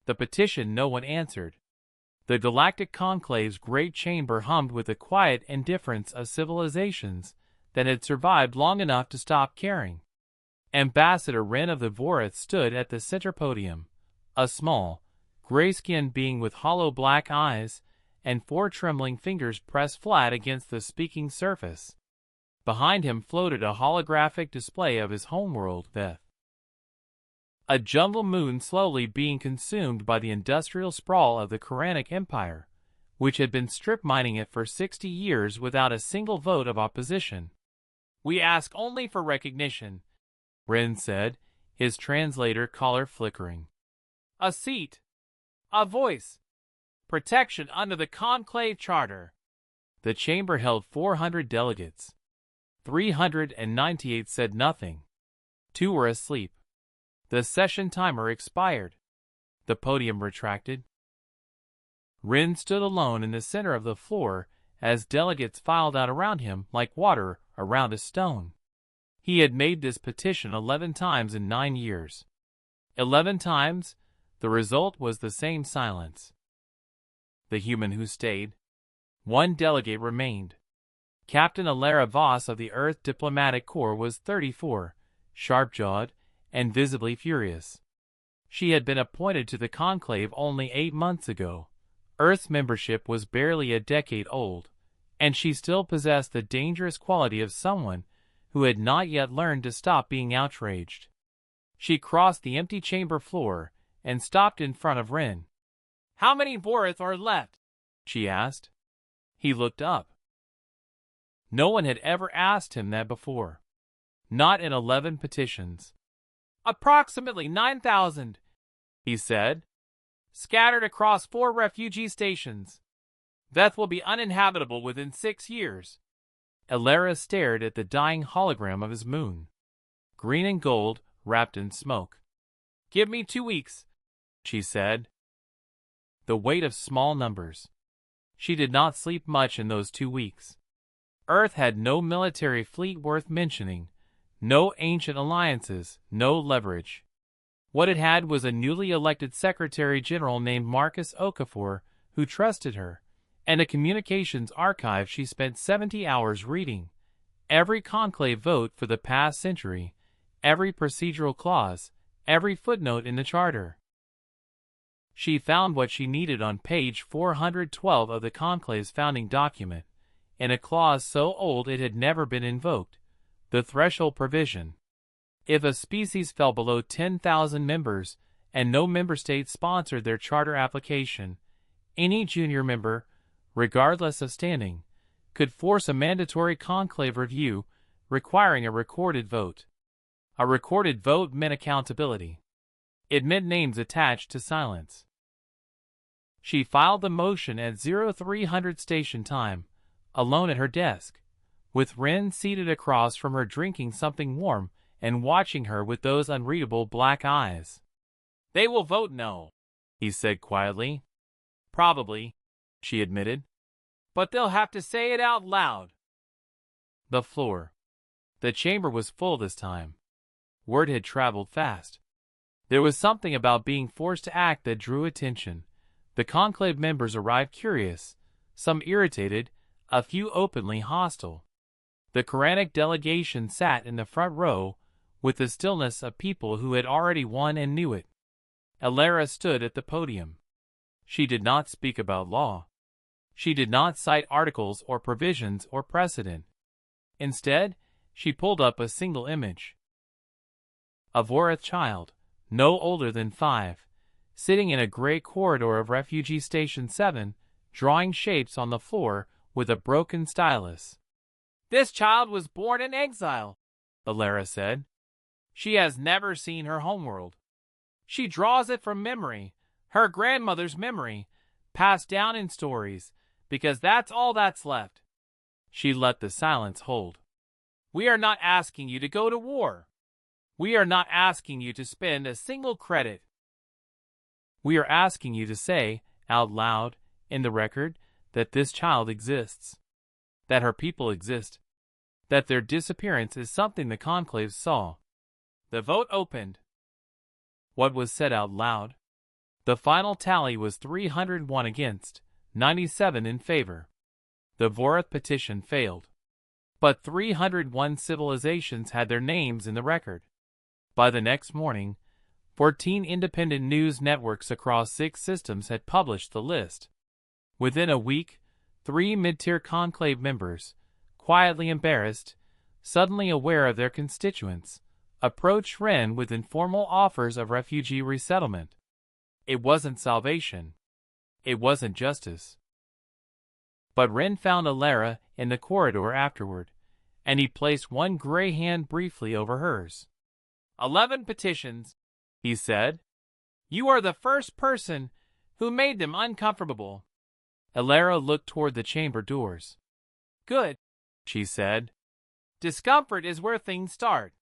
The petition no one answered. The Galactic Conclave's great chamber hummed with the quiet indifference of civilizations that had survived long enough to stop caring. Ambassador Wren of the Vorith stood at the center podium, a small, gray-skinned being with hollow black eyes and 4 trembling fingers pressed flat against the speaking surface. Behind him floated a holographic display of his homeworld, Veth. A jungle moon slowly being consumed by the industrial sprawl of the Quranic Empire, which had been strip mining it for 60 years without a single vote of opposition. "We ask only for recognition," Wren said, his translator collar flickering. "A seat. A voice. Protection under the Conclave Charter." The chamber held 400 delegates. 398 said nothing. 2 were asleep. The session timer expired. The podium retracted. Wren stood alone in the center of the floor as delegates filed out around him like water around a stone. He had made this petition 11 times in 9 years. 11 times, the result was the same silence. The human who stayed. 1 delegate remained. Captain Alara Voss of the Earth Diplomatic Corps was 34, sharp-jawed, and visibly furious. She had been appointed to the conclave only 8 months ago. Earth's membership was barely a decade old, and she still possessed the dangerous quality of someone who had not yet learned to stop being outraged. She crossed the empty chamber floor and stopped in front of Wren. "How many Vorith are left?" she asked. He looked up. No one had ever asked him that before. Not in 11 petitions. "Approximately 9,000, he said, "scattered across 4 refugee stations. Veth will be uninhabitable within 6 years. Alara stared at the dying hologram of his moon. Green and gold, wrapped in smoke. "Give me 2 weeks, she said. The weight of small numbers. She did not sleep much in those 2 weeks. Earth had no military fleet worth mentioning, no ancient alliances, no leverage. What it had was a newly elected Secretary General named Marcus Okafor who trusted her, and a communications archive she spent 70 hours reading, every conclave vote for the past century, every procedural clause, every footnote in the charter. She found what she needed on page 412 of the conclave's founding document, in a clause so old it had never been invoked, the threshold provision. If a species fell below 10,000 members and no member state sponsored their charter application, any junior member, regardless of standing, could force a mandatory conclave review requiring a recorded vote. A recorded vote meant accountability. It meant names attached to silence. She filed the motion at 0300 station time, alone at her desk, with Wren seated across from her drinking something warm and watching her with those unreadable black eyes. "They will vote no," he said quietly. "Probably," she admitted. "But they'll have to say it out loud." The floor. The chamber was full this time. Word had traveled fast. There was something about being forced to act that drew attention. The conclave members arrived curious, some irritated, a few openly hostile. The Quranic delegation sat in the front row with the stillness of people who had already won and knew it. Alara stood at the podium. She did not speak about law. She did not cite articles or provisions or precedent. Instead, she pulled up a single image. A Vorith child, no older than 5, sitting in a gray corridor of Refugee Station 7, drawing shapes on the floor with a broken stylus. "This child was born in exile," Alara said. "She has never seen her homeworld. She draws it from memory, her grandmother's memory, passed down in stories, because that's all that's left." She let the silence hold. "We are not asking you to go to war. We are not asking you to spend a single credit. We are asking you to say, out loud, in the record, that this child exists, that her people exist, that their disappearance is something the conclave saw." The vote opened. What was said out loud? The final tally was 301 against, 97 in favor. The Vorath petition failed. But 301 civilizations had their names in the record. By the next morning, 14 independent news networks across 6 systems had published the list. Within a week, 3 mid-tier conclave members, quietly embarrassed, suddenly aware of their constituents, approached Wren with informal offers of refugee resettlement. It wasn't salvation. It wasn't justice. But Wren found Alara in the corridor afterward, and he placed one gray hand briefly over hers. 11 petitions, he said. You are the first person who made them uncomfortable. Alara looked toward the chamber doors. Good, she said. Discomfort is where things start.